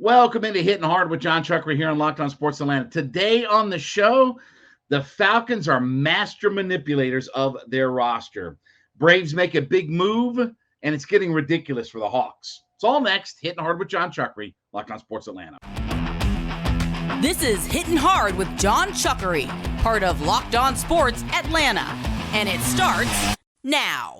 Welcome into Hittin Hard with Jon Chuckery here on Locked On Sports Atlanta. Today on the show, the Falcons are master manipulators of their roster. Braves make a big move, and it's getting ridiculous for the Hawks. It's all next. Hittin Hard with Jon Chuckery, Locked On Sports Atlanta. This is Hittin Hard with Jon Chuckery, part of Locked On Sports Atlanta. And it starts now.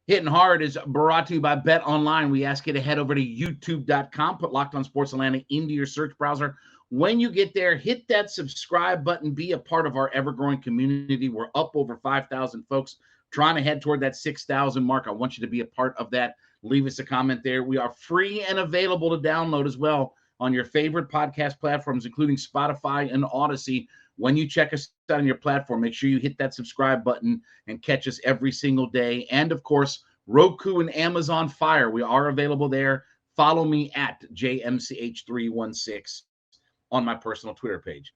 Hittin Hard is brought to you by BetOnline. We ask you to head over to youtube.com, put Locked On Sports Atlanta into your search browser. When you get there, hit that subscribe button. Be a part of our ever-growing community. We're up over 5,000 folks, trying to head toward that 6,000 mark. I want you to be a part of that. Leave us a comment there. We are free and available to download as well on your favorite podcast platforms, including Spotify and Odyssey. When you check us out on your platform, make sure you hit that subscribe button and catch us every single day. And, of course, Roku and Amazon Fire. We are available there. Follow me at JMCH316 on my personal Twitter page.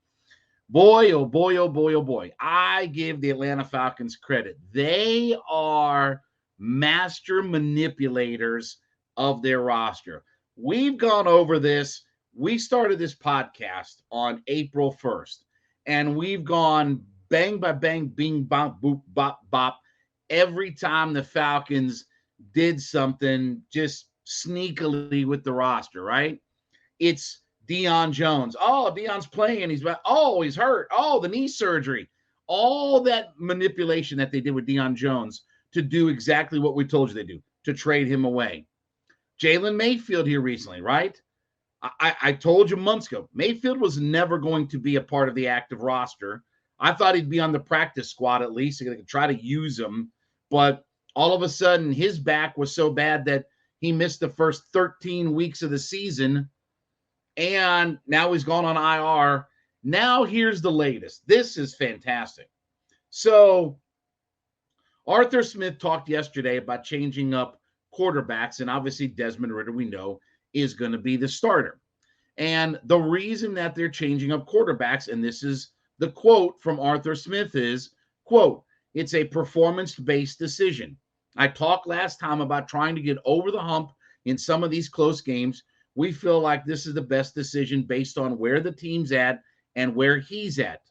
Boy, oh boy, oh boy, oh boy. I give the Atlanta Falcons credit. They are master manipulators of their roster. We've gone over this. We started this podcast on April 1st. And we've gone bang by bang, bing, bop, boop, bop, bop. Every time the Falcons did something just sneakily with the roster, right? It's Deion Jones. Oh, Deion's playing. He's hurt. Oh, the knee surgery. All that manipulation that they did with Deion Jones to do exactly what we told you they do, to trade him away. Jalen Mayfield here recently, right? I told you months ago, Mayfield was never going to be a part of the active roster. I thought he'd be on the practice squad at least. They're going to try to use him. But all of a sudden, his back was so bad that he missed the first 13 weeks of the season. And now he's gone on IR. Now here's the latest. This is fantastic. So Arthur Smith talked yesterday about changing up quarterbacks. And obviously Desmond Ridder, we know, is going to be the starter. And the reason that they're changing up quarterbacks, and this is the quote from Arthur Smith is, quote, "It's a performance-based decision. I talked last time about trying to get over the hump in some of these close games. We feel like this is the best decision based on where the team's at and where he's at.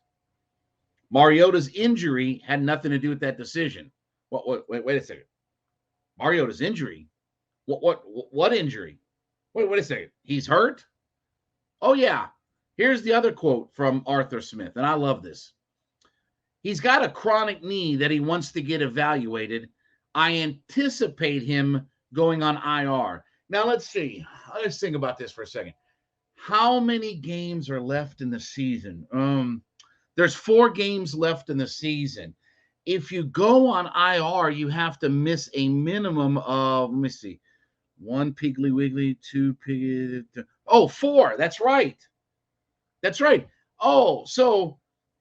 Mariota's injury had nothing to do with that decision." Wait a second. Mariota's injury? What injury? Wait a second. He's hurt? Oh, yeah. Here's the other quote from Arthur Smith, and I love this. "He's got a chronic knee that he wants to get evaluated. I anticipate him going on IR." Now, let's see. Let's think about this for a second. How many games are left in the season? There's 4 games left in the season. If you go on IR, you have to miss a minimum of, let me see, 1 Piggly Wiggly, 2 Piggy. 4. That's right. That's right. Oh, so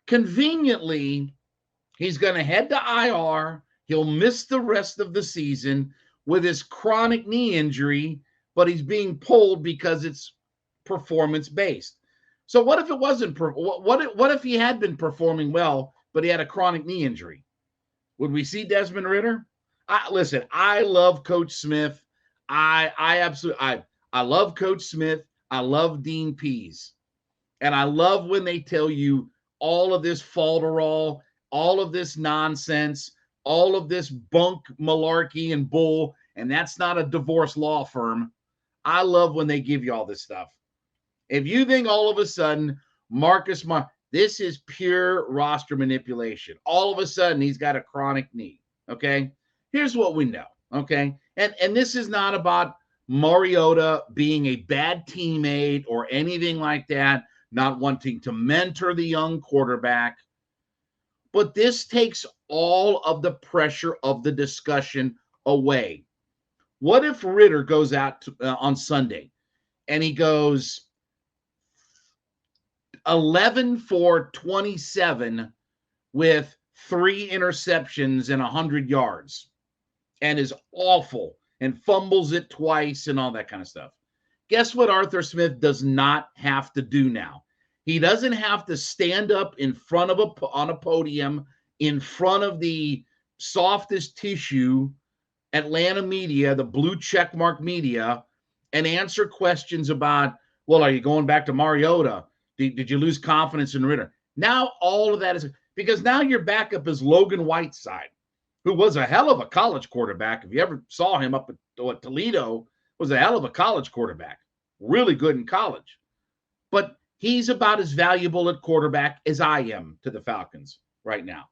conveniently, he's going to head to IR. He'll miss the rest of the season with his chronic knee injury, but he's being pulled because it's performance-based. So what if it wasn't? What if he had been performing well, but he had a chronic knee injury? Would we see Desmond Ridder? Listen, I love Coach Smith. I love Coach Smith. I love Dean Pease. And I love when they tell you all of this falderall, all of this nonsense, all of this bunk malarkey and bull, and that's not a divorce law firm. I love when they give you all this stuff. If you think all of a sudden this is pure roster manipulation. All of a sudden he's got a chronic knee, okay? Here's what we know, okay? And this is not about Mariota being a bad teammate or anything like that, not wanting to mentor the young quarterback. But this takes all of the pressure of the discussion away. What if Ridder goes out on Sunday and he goes 11 for 27 with 3 interceptions and 100 yards and is awful and fumbles it twice and all that kind of stuff? Guess what Arthur Smith does not have to do now? He doesn't have to stand up in front of on a podium in front of the softest tissue Atlanta media, the blue checkmark media, and answer questions about, well, are you going back to Mariota? Did you lose confidence in Ridder? Now all of that is because now your backup is Logan Whiteside, who was a hell of a college quarterback. If you ever saw him up at Toledo, was a hell of a college quarterback. Really good in college. But he's about as valuable at quarterback as I am to the Falcons right now.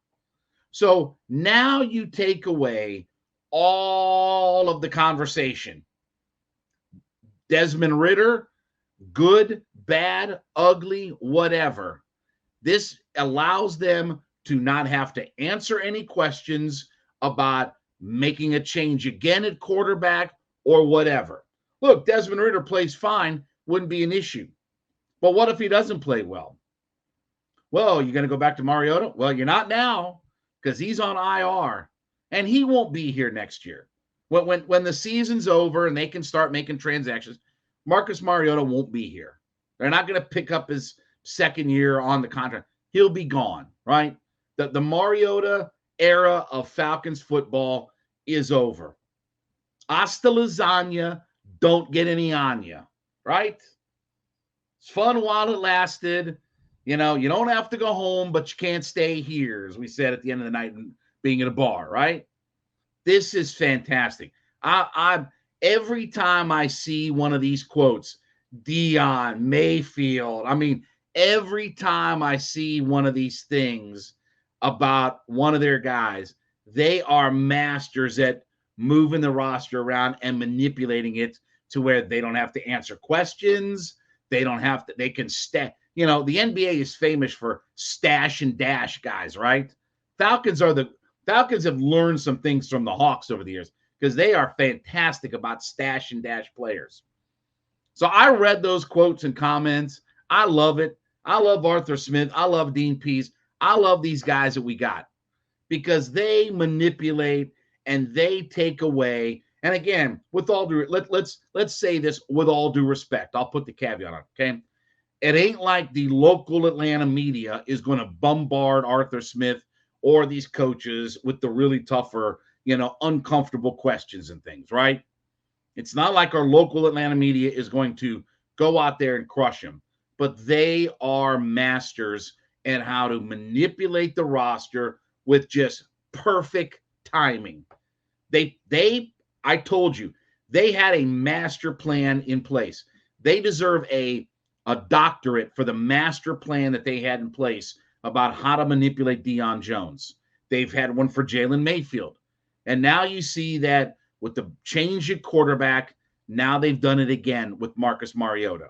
So now you take away all of the conversation. Desmond Ridder, good, bad, ugly, whatever. This allows them to not have to answer any questions about making a change again at quarterback or whatever. Look, Desmond Ridder plays fine, wouldn't be an issue. But what if he doesn't play well? Well, you're going to go back to Mariota? Well, you're not now because he's on IR, and he won't be here next year. When the season's over and they can start making transactions, Marcus Mariota won't be here. They're not going to pick up his second year on the contract. He'll be gone, right? The Mariota era of Falcons football is over. Hasta lasagna, don't get any on you, right? It's fun while it lasted. You know, you don't have to go home, but you can't stay here, as we said at the end of the night and being at a bar, right? This is fantastic. I every time I see one of these quotes, Dion, Mayfield, I mean, every time I see one of these things about one of their guys, they are masters at moving the roster around and manipulating it to where they don't have to answer questions. They don't have to, they can stash. You know, the NBA is famous for stash and dash guys, right? Falcons have learned some things from the Hawks over the years because they are fantastic about stash and dash players. So I read those quotes and comments. I love it. I love Arthur Smith. I love Dean Pease. I love these guys that we got because they manipulate and they take away. And again, with all due, let's say this with all due respect. I'll put the caveat on, okay? It ain't like the local Atlanta media is going to bombard Arthur Smith or these coaches with the really tougher, uncomfortable questions and things, right? It's not like our local Atlanta media is going to go out there and crush him, but they are masters at how to manipulate the roster with just perfect timing. I told you, they had a master plan in place. They deserve a doctorate for the master plan that they had in place about how to manipulate Deion Jones. They've had one for Jalen Mayfield. And now you see that with the change at quarterback, now they've done it again with Marcus Mariota.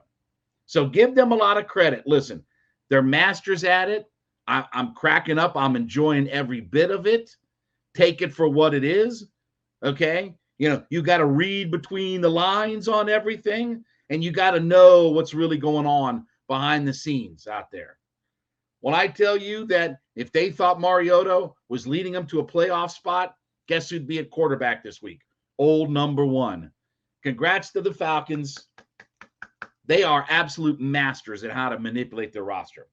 So give them a lot of credit. Listen, they're masters at it. I'm cracking up. I'm enjoying every bit of it. Take it for what it is, okay? You got to read between the lines on everything, and you got to know what's really going on behind the scenes out there. When I tell you that if they thought Mariota was leading them to a playoff spot, guess who'd be at quarterback this week? Old number one. Congrats to the Falcons. They are absolute masters at how to manipulate their roster.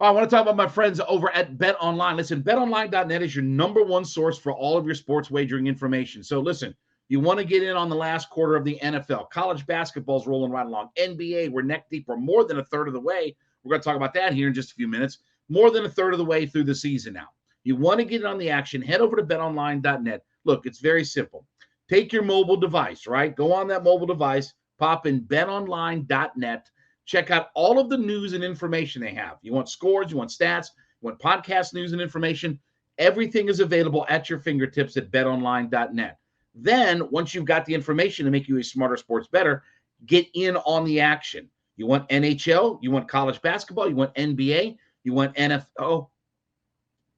I want to talk about my friends over at BetOnline. Listen, betonline.net is your number one source for all of your sports wagering information. So listen, you want to get in on the last quarter of the NFL. College basketball's rolling right along. NBA, we're neck deep. We're more than a third of the way. We're going to talk about that here in just a few minutes. More than a third of the way through the season now. You want to get in on the action, head over to betonline.net. Look, it's very simple. Take your mobile device, right? Go on that mobile device, pop in betonline.net. Check out all of the news and information they have. You want scores, you want stats, you want podcast news and information. Everything is available at your fingertips at betonline.net. Then, once you've got the information to make you a smarter sports bettor, get in on the action. You want NHL, you want college basketball, you want NBA, you want NFL.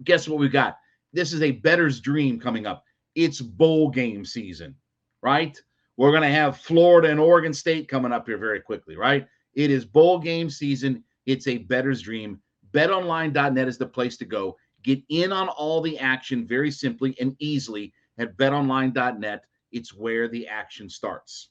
Guess what we've got? This is a bettor's dream coming up. It's bowl game season, right? We're going to have Florida and Oregon State coming up here very quickly, right? It is bowl game season. It's a bettor's dream. BetOnline.net is the place to go. Get in on all the action very simply and easily at BetOnline.net. It's where the action starts.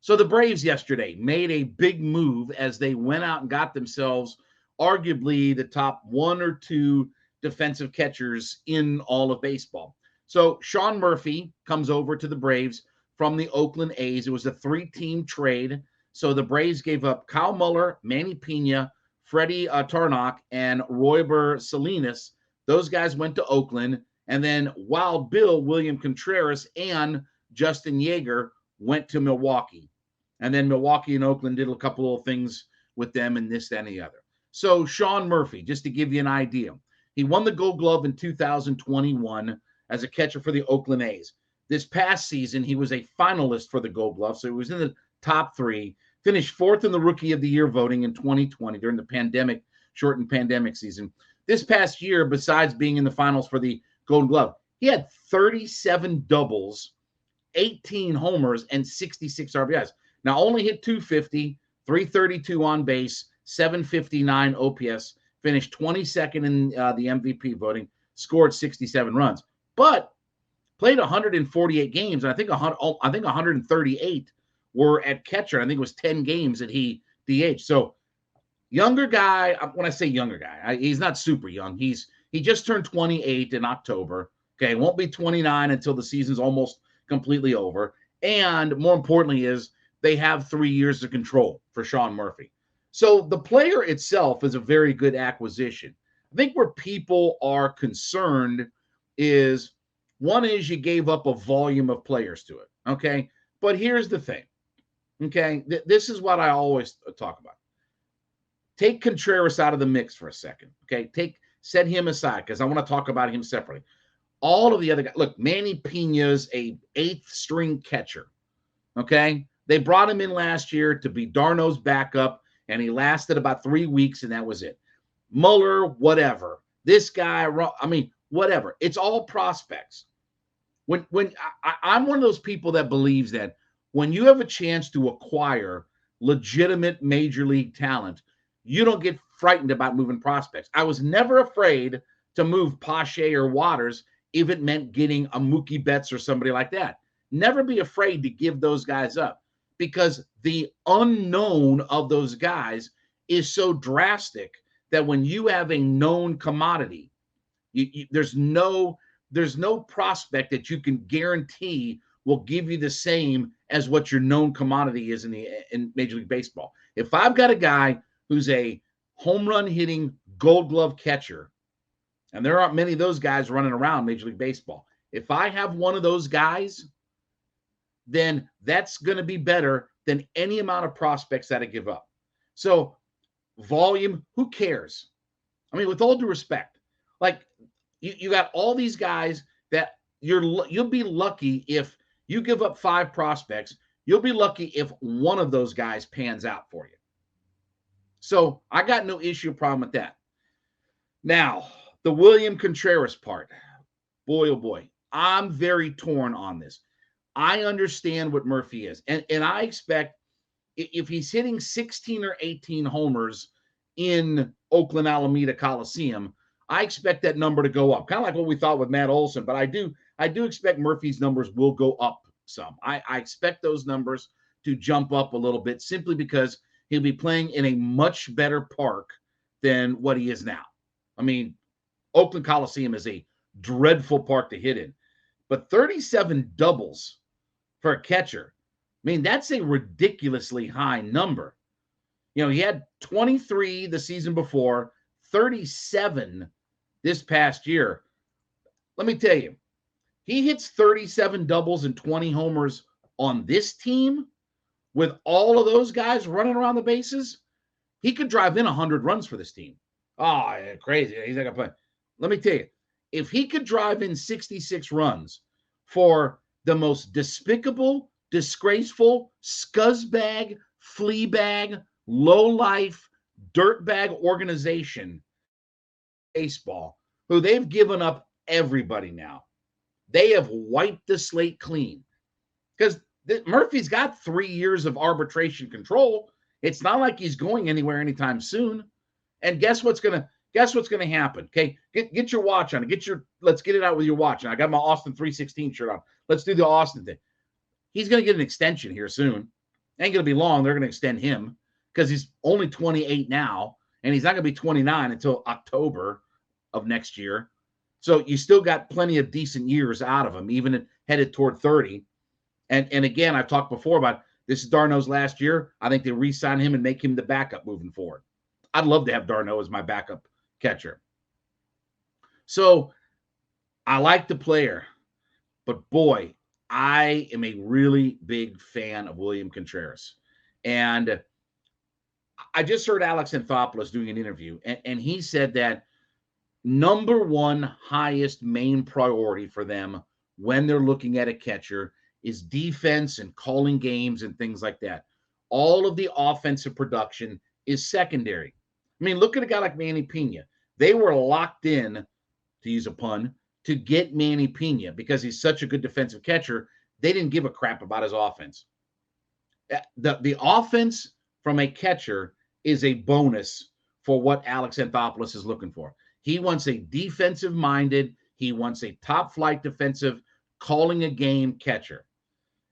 So the Braves yesterday made a big move as they went out and got themselves arguably the top 1 or 2 defensive catchers in all of baseball. So Sean Murphy comes over to the Braves from the Oakland A's. It was a 3-team trade. So the Braves gave up Kyle Muller, Manny Pena, Freddie Tarnok, and Royber Salinas. Those guys went to Oakland. And then Wild Bill, William Contreras, and Justin Yeager went to Milwaukee. And then Milwaukee and Oakland did a couple of things with them and this, that, and the other. So Sean Murphy, just to give you an idea, he won the Gold Glove in 2021 as a catcher for the Oakland A's. This past season, he was a finalist for the Gold Glove, so he was in the top 3, finished 4th in the Rookie of the Year voting in 2020 during the shortened pandemic season. This past year, besides being in the finals for the Gold Glove, he had 37 doubles, 18 homers, and 66 RBIs. Now, only hit 250, 332 on base, 759 OPS, finished 22nd in the MVP voting, scored 67 runs, but played 148 games, and I think 138 were at catcher. I think it was 10 games that he DH'd. So, younger guy. When I say younger guy, he's not super young. He just turned 28 in October. Okay, won't be 29 until the season's almost completely over. And more importantly is they have 3 years of control for Sean Murphy. So the player itself is a very good acquisition. I think where people are concerned is, one is you gave up a volume of players to it, okay? But here's the thing, okay? This is what I always talk about. Take Contreras out of the mix for a second, okay? Set him aside because I want to talk about him separately. All of the other guys, look, Manny Pena's a 8th string catcher, okay? They brought him in last year to be Darno's backup, and he lasted about 3 weeks, and that was it. Muller, whatever. This guy, whatever. It's all prospects. I'm one of those people that believes that when you have a chance to acquire legitimate major league talent, you don't get frightened about moving prospects. I was never afraid to move Pache or Waters if it meant getting a Mookie Betts or somebody like that. Never be afraid to give those guys up, because the unknown of those guys is so drastic that when you have a known commodity, there's no prospect that you can guarantee will give you the same as what your known commodity is in Major League Baseball. If I've got a guy who's a home run hitting Gold Glove catcher, and there aren't many of those guys running around Major League Baseball, if I have one of those guys, then that's going to be better than any amount of prospects that I give up. So volume, who cares? I mean, with all due respect, like you got all these guys that you'll be lucky if you give up 5 prospects. You'll be lucky if one of those guys pans out for you. So I got no issue, problem with that. Now, the William Contreras part, boy, oh boy, I'm very torn on this. I understand what Murphy is. And I expect if he's hitting 16 or 18 homers in Oakland Alameda Coliseum, I expect that number to go up. Kind of like what we thought with Matt Olson, but I do expect Murphy's numbers will go up some. I expect those numbers to jump up a little bit simply because he'll be playing in a much better park than what he is now. I mean, Oakland Coliseum is a dreadful park to hit in, but 37 doubles for a catcher, I mean, that's a ridiculously high number. You know, he had 23 the season before, 37 this past year. Let me tell you, he hits 37 doubles and 20 homers on this team with all of those guys running around the bases. He could drive in 100 runs for this team. Oh, yeah, crazy. He's not going to play. Let me tell you, if he could drive in 66 runs for the most despicable, disgraceful, scuzzbag, fleabag, low-life, dirtbag organization, baseball, who they've given up everybody now. They have wiped the slate clean. Because Murphy's got 3 years of arbitration control. It's not like he's going anywhere anytime soon. And guess what's gonna happen? Okay, get your watch on. Let's get it out with your watch. And I got my Austin 316 shirt on. Let's do the Austin thing. He's gonna get an extension here soon, Ain't going to be long. They're going to extend him because he's only 28 now, and he's not going to be 29 until October of next year. So you still got plenty of decent years out of him, even headed toward 30. And again, I've talked before about this is Darno's last year. I think they re-sign him and make him the backup moving forward. I'd love to have Darno as my backup catcher. So I like the player, but boy, I am a really big fan of William Contreras. And I just heard Alex Anthopoulos doing an interview, and he said that number one highest main priority for them when they're looking at a catcher is defense and calling games and things like that. All of the offensive production is secondary. I mean, look at a guy like Manny Pena. They were locked in, to use a pun, to get Manny Pena because he's such a good defensive catcher. They didn't give a crap about his offense. The offense from a catcher is a bonus for what Alex Anthopoulos is looking for. He wants a defensive-minded, he wants a top-flight defensive, calling a game catcher.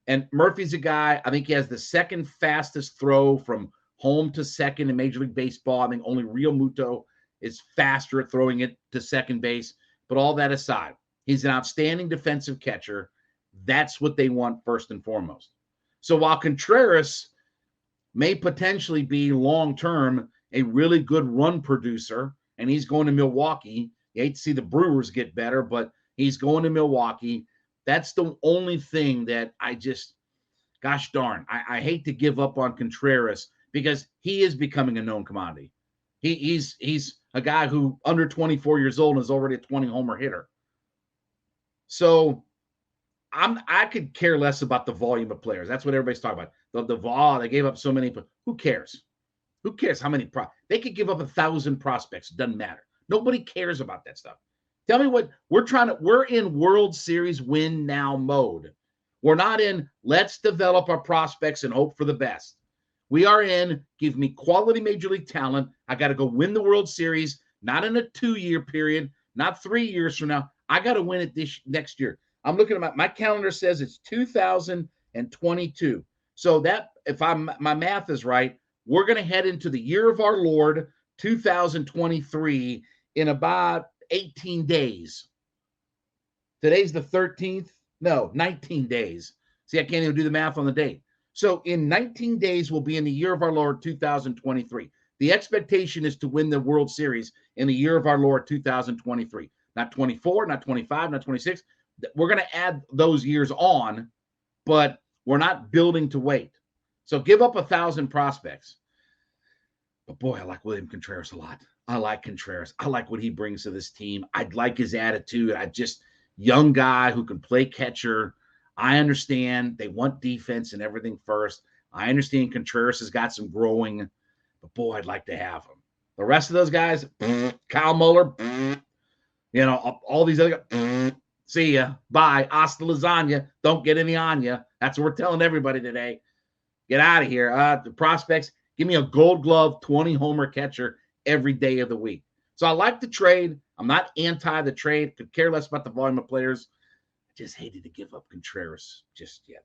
And Murphy's a guy, I think he has the second fastest throw from home to second in Major League Baseball. I think only Real Muto is faster at throwing it to second base. But all that aside, he's an outstanding defensive catcher. That's what they want first and foremost. So while Contreras may potentially be long-term a really good run producer, and he's going to Milwaukee, you hate to see the Brewers get better, but he's going to Milwaukee. That's the only thing that I just, gosh darn, I hate to give up on Contreras because he is becoming a known commodity. He's a guy who under 24 years old is already a 20-homer hitter. So I could care less about the volume of players. That's what everybody's talking about. The vol, they gave up so many, but who cares? Who cares how many they could give up 1,000 prospects. It doesn't matter. Nobody cares about that stuff. Tell me what we're in World Series win now mode. We're not in let's develop our prospects and hope for the best. We are in give me quality major league talent. I got to go win the World Series, not in a 2-year period, not 3 years from now. I got to win it this next year. I'm looking at my calendar says it's 2022. So that if my math is right, we're going to head into the year of our Lord 2023 in about 18 days. Today's the 13th. No, 19 days. See, I can't even do the math on the date. So in 19 days, we'll be in the year of our Lord 2023. The expectation is to win the World Series in the year of our Lord 2023. Not 24, not 25, not 26. We're going to add those years on, but we're not building to wait. So give up 1,000 prospects. But boy, I like William Contreras a lot. I like Contreras. I like what he brings to this team. I like his attitude. Young guy who can play catcher. I understand they want defense and everything first. I understand Contreras has got some growing, but boy, I'd like to have him. The rest of those guys, Kyle Muller, all these other guys, see ya, bye, hasta lasagna, don't get any on ya. That's what we're telling everybody today. Get out of here. The prospects, give me a gold glove, 20-homer catcher every day of the week. So I like the trade. I'm not anti the trade. Could care less about the volume of players. I just hated to give up Contreras just yet.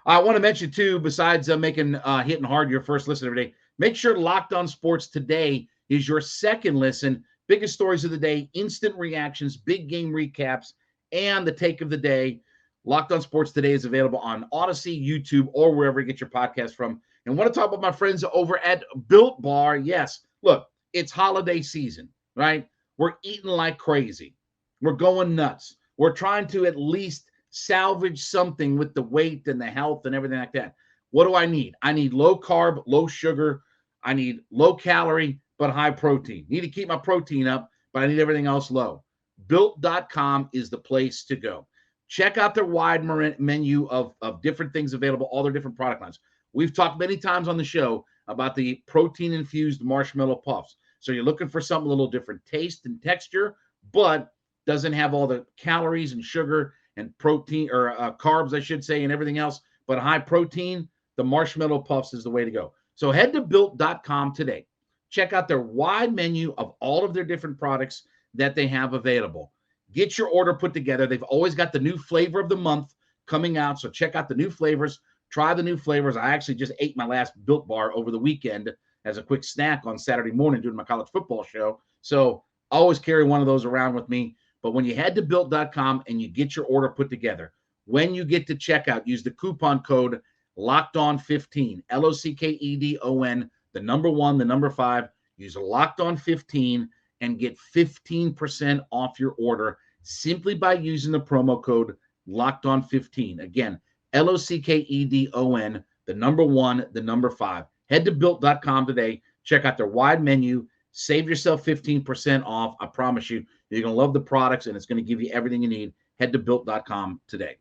I want to mention, too, besides making Hittin' Hard your first listen every day, make sure Locked On Sports Today is your second listen. Biggest stories of the day, instant reactions, big game recaps, and the take of the day. Locked On Sports Today is available on Odyssey, YouTube, or wherever you get your podcast from. And I want to talk about my friends over at Built Bar. Yes, look, it's holiday season, right? We're eating like crazy. We're going nuts. We're trying to at least salvage something with the weight and the health and everything like that. What do I need? I need low carb, low sugar. I need low calorie, but high protein. Need to keep my protein up, but I need everything else low. Built.com is the place to go. Check out their wide menu of different things available, all their different product lines. We've talked many times on the show about the protein-infused marshmallow puffs. So you're looking for something a little different taste and texture, but doesn't have all the calories and sugar and protein or carbs, I should say, and everything else, but high protein. The marshmallow puffs is the way to go. So head to Built.com today. Check out their wide menu of all of their different products that they have available. Get your order put together. They've always got the new flavor of the month coming out, so check out the new flavors. Try the new flavors. I actually just ate my last Built Bar over the weekend as a quick snack on Saturday morning doing my college football show. So I always carry one of those around with me. But when you head to Built.com and you get your order put together, when you get to checkout, use the coupon code LOCKEDON15, LOCKEDON, the number 1, the number 5. Use LOCKEDON15 and get 15% off your order simply by using the promo code LOCKEDON15. Again, LOCKEDON, the number 1, the number 5. Head to Built.com today. Check out their wide menu. Save yourself 15% off. I promise you, you're going to love the products, and it's going to give you everything you need. Head to Built.com today.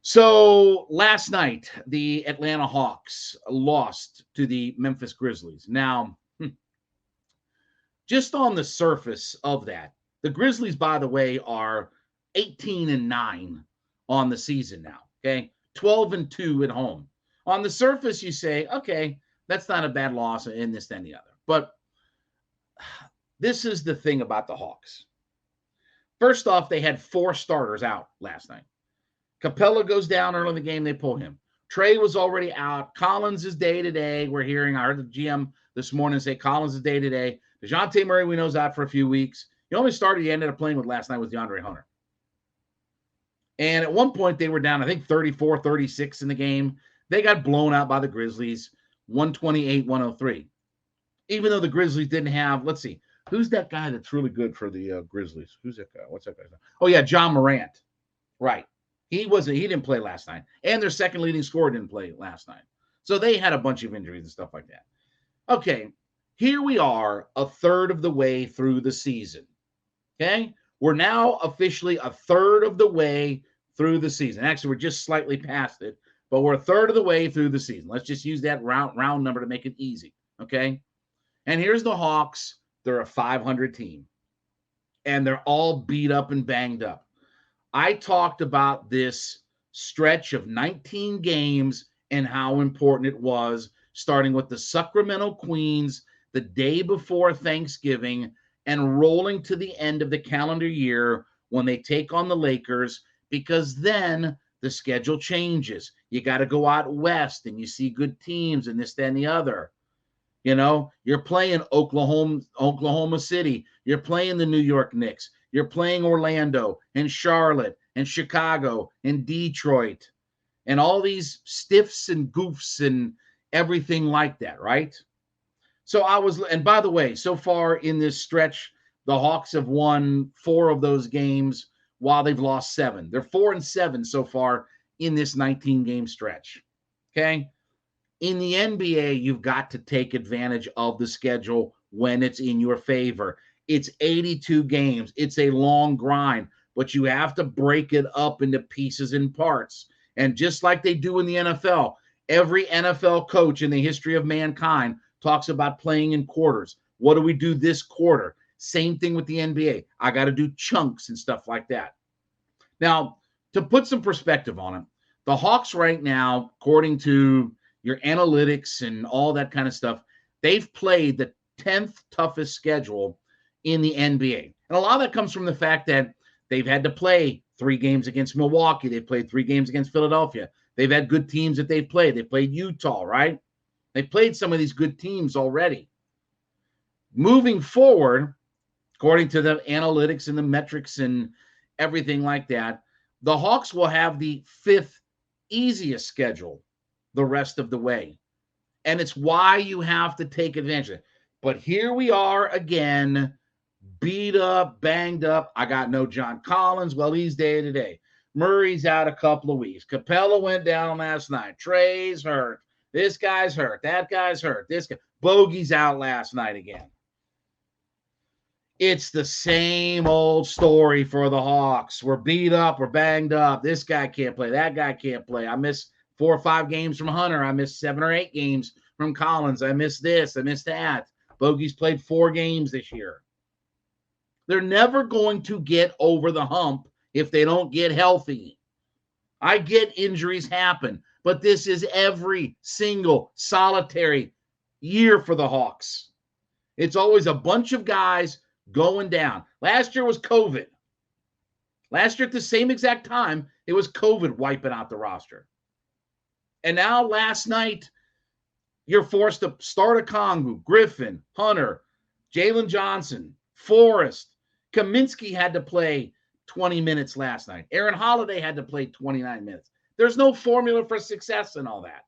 So last night, the Atlanta Hawks lost to the Memphis Grizzlies. Now, just on the surface of that, the Grizzlies, by the way, are 18-9 on the season now, okay? 12-2 at home. On the surface, you say, okay, that's not a bad loss in this, and the other. But this is the thing about the Hawks. First off, they had 4 starters out last night. Capella goes down early in the game. They pull him. Trae was already out. Collins is day-to-day. I heard the GM this morning say Collins is day-to-day. DeJounte Murray, we know, is out for a few weeks. The only starter he ended up playing with last night was DeAndre Hunter. And at one point, they were down, I think, 34-36 in the game. They got blown out by the Grizzlies, 128-103. Even though the Grizzlies didn't have, let's see, who's that guy that's really good for the Grizzlies? Who's that guy? What's that guy's name? Oh, yeah, John Morant. Right. He didn't play last night. And their second leading scorer didn't play last night. So they had a bunch of injuries and stuff like that. Okay, here we are, a third of the way through the season. Okay? We're now officially a third of the way through the season. Actually, we're just slightly past it, but we're a third of the way through the season. Let's just use that round number to make it easy. Okay? And here's the Hawks. They're a 500 team. And they're all beat up and banged up. I talked about this stretch of 19 games and how important it was, starting with the Sacramento Queens the day before Thanksgiving and rolling to the end of the calendar year when they take on the Lakers, because then the schedule changes. You got to go out west and you see good teams and this, that, and the other. You know, you're playing Oklahoma City. You're playing the New York Knicks. You're playing Orlando and Charlotte and Chicago and Detroit and all these stiffs and goofs and everything like that, right? So and by the way, so far in this stretch, the Hawks have won 4 of those games while they've lost 7. They're 4-7 so far in this 19-game stretch, okay? In the NBA, you've got to take advantage of the schedule when it's in your favor. It's 82 games. It's a long grind, but you have to break it up into pieces and parts. And just like they do in the NFL, every NFL coach in the history of mankind talks about playing in quarters. What do we do this quarter? Same thing with the NBA. I got to do chunks and stuff like that. Now, to put some perspective on it, the Hawks right now, according to your analytics and all that kind of stuff, they've played the 10th toughest schedule in the NBA. And a lot of that comes from the fact that they've had to play 3 games against Milwaukee. They've played 3 games against Philadelphia. They've had good teams that they've played. They played Utah, right? They played some of these good teams already. Moving forward, according to the analytics and the metrics and everything like that, the Hawks will have the 5th easiest schedule the rest of the way. And it's why you have to take advantage of it. But here we are again, beat up, banged up. I got no John Collins. Well, he's day-to-day. Murray's out a couple of weeks. Capella went down last night. Trae's hurt. This guy's hurt. That guy's hurt. This guy. Bogey's out last night again. It's the same old story for the Hawks. We're beat up. We're banged up. This guy can't play. That guy can't play. I missed 4 or 5 games from Hunter. I missed 7 or 8 games from Collins. I missed this. I missed that. Bogey's played 4 games this year. They're never going to get over the hump if they don't get healthy. I get injuries happen, but this is every single solitary year for the Hawks. It's always a bunch of guys going down. Last year was COVID. Last year at the same exact time, it was COVID wiping out the roster. And now last night, you're forced to start a Kongu, Griffin, Hunter, Jalen Johnson, Forrest. Kaminsky had to play 20 minutes last night. Aaron Holiday had to play 29 minutes. There's no formula for success and all that.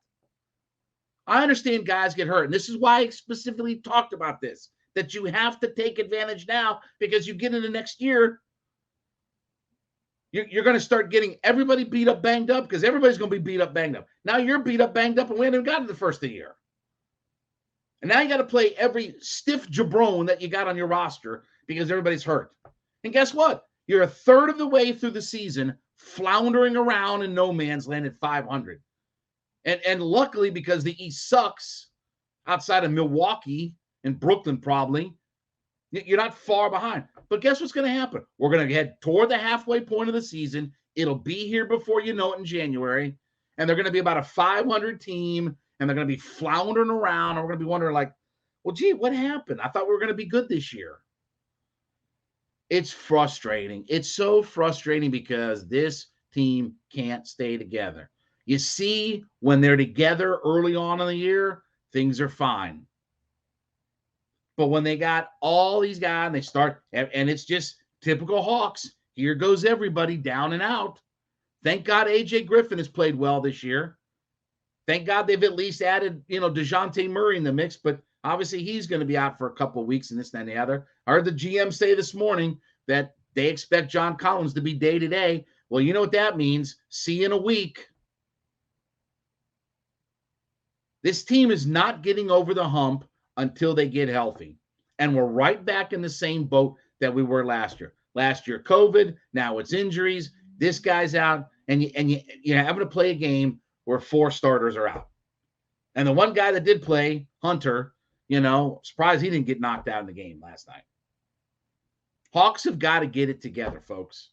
I understand guys get hurt, and this is why I specifically talked about this, that you have to take advantage now, because you get into next year, you're going to start getting everybody beat up, banged up, because everybody's going to be beat up, banged up. Now you're beat up, banged up, and we haven't even gotten to the first of the year. And now you got to play every stiff jabron that you got on your roster because everybody's hurt. And guess what? You're a third of the way through the season, floundering around in no man's land at 500. And luckily, because the East sucks, outside of Milwaukee and Brooklyn probably, you're not far behind. But guess what's going to happen? We're going to head toward the halfway point of the season. It'll be here before you know it in January. And they're going to be about a 500 team, and they're going to be floundering around. And we're going to be wondering, like, well, gee, what happened? I thought we were going to be good this year. It's frustrating. It's so frustrating because this team can't stay together. You see, when they're together early on in the year, things are fine. But when they got all these guys and they start, and it's just typical Hawks, here goes everybody down and out. Thank God A.J. Griffin has played well this year. Thank God they've at least added, DeJounte Murray in the mix, but obviously he's going to be out for a couple of weeks and this, that, and the other. I heard the GM say this morning that they expect John Collins to be day-to-day. Well, you know what that means. See you in a week. This team is not getting over the hump until they get healthy. And we're right back in the same boat that we were last year. Last year, COVID. Now it's injuries. This guy's out. And you're having to play a game where 4 starters are out. And the one guy that did play, Hunter, surprised he didn't get knocked out in the game last night. Hawks have got to get it together, folks.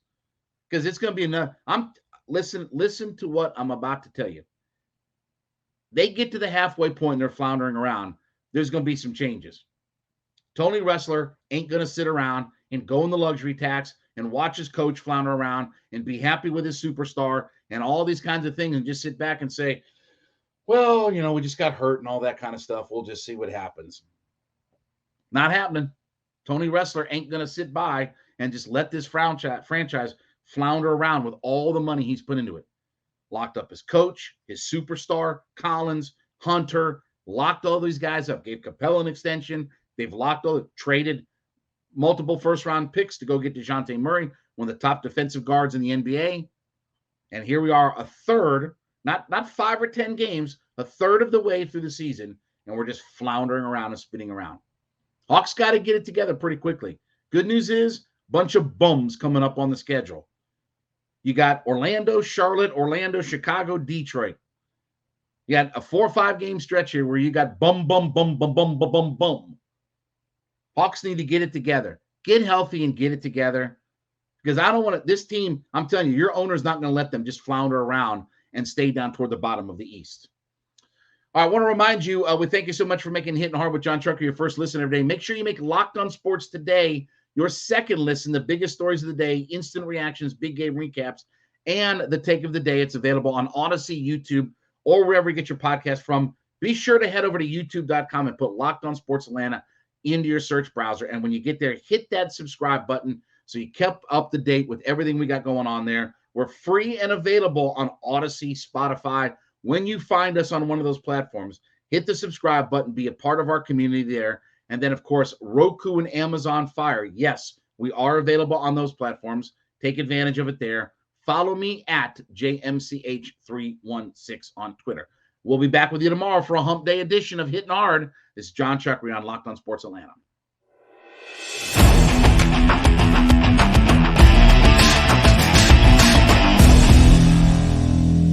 Because it's going to be enough. Listen to what I'm about to tell you. They get to the halfway point and they're floundering around. There's going to be some changes. Tony Ressler ain't going to sit around and go in the luxury tax and watch his coach flounder around and be happy with his superstar and all these kinds of things and just sit back and say, well, we just got hurt and all that kind of stuff. We'll just see what happens. Not happening. Tony Ressler ain't going to sit by and just let this franchise flounder around with all the money he's put into it. Locked up his coach, his superstar, Collins, Hunter, locked all these guys up, gave Capella an extension. They've traded multiple first-round picks to go get DeJounte Murray, one of the top defensive guards in the NBA. And here we are, a third, not 5 or 10 games, a third of the way through the season, and we're just floundering around and spinning around. Hawks got to get it together pretty quickly. Good news is, bunch of bums coming up on the schedule. You got Orlando, Charlotte, Chicago, Detroit. You got a 4 or 5 game stretch here where you got bum. Hawks need to get it together. Get healthy and get it together. Because I don't want this team, I'm telling you, your owner's not going to let them just flounder around and stay down toward the bottom of the East. All right, I want to remind you, we thank you so much for making Hittin' Hard with Jon Chuckery your first listen every day. Make sure you make Locked On Sports Today your second listen, the biggest stories of the day, instant reactions, big game recaps, and the take of the day. It's available on Odyssey, YouTube, or wherever you get your podcast from. Be sure to head over to youtube.com and put Locked On Sports Atlanta into your search browser. And when you get there, hit that subscribe button so you kept up to date with everything we got going on there. We're free and available on Odyssey, Spotify. When you find us on one of those platforms, hit the subscribe button, be a part of our community there. And then, of course, Roku and Amazon Fire. Yes, we are available on those platforms. Take advantage of it there. Follow me at JMCH316 on Twitter. We'll be back with you tomorrow for a Hump Day edition of Hittin' Hard. This is Jon Chuckery on Locked On Sports Atlanta.